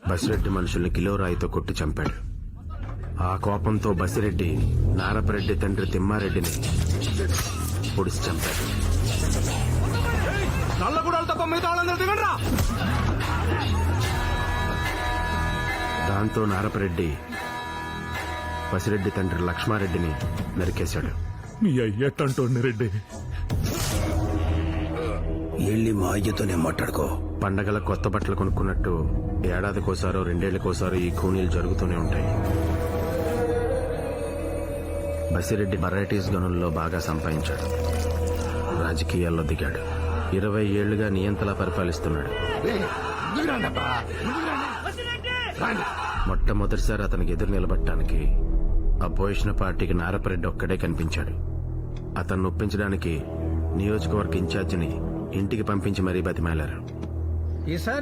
బసిరెడ్డి మనుషుల్ని కిలో రాయితో కొట్టి చంపాడు. ఆ కోపంతో బసిరెడ్డి నారపరెడ్డి తండ్రి తిమ్మారెడ్డిని పొడిచి చంపాడు. దాంతో నారపరెడ్డి బసిరెడ్డి తండ్రి లక్ష్మారెడ్డిని నరికేశాడు. మీ అయ్యట్టంటోండి రెడ్డి. వెళ్ళి మా అయ్యతోనే మాట్లాడుకో. పండగల కొత్త బట్టలు కొనుక్కున్నట్టు ఏడాదికోసారో రెండేళ్లకోసారో ఈ కూనీలు జరుగుతూనే ఉంటాయి. బసిరెడ్డి వెరైటీస్ గనుల్లో బాగా సంపాదించాడు. రాజకీయాల్లో దిగాడు. 20 ఏళ్లుగా నియంతలా పరిపాలిస్తున్నాడు. మొట్టమొదటిసారి అతనికి ఎదురు నిలబడటానికి అపోజిషన్ పార్టీకి నారపరెడ్డి ఒక్కడే కనిపించాడు. అతన్ని ఒప్పించడానికి నియోజకవర్గ ఇన్ఛార్జిని ఇంటికి పంపించి మరీ బతిమాలారు. ఈసారి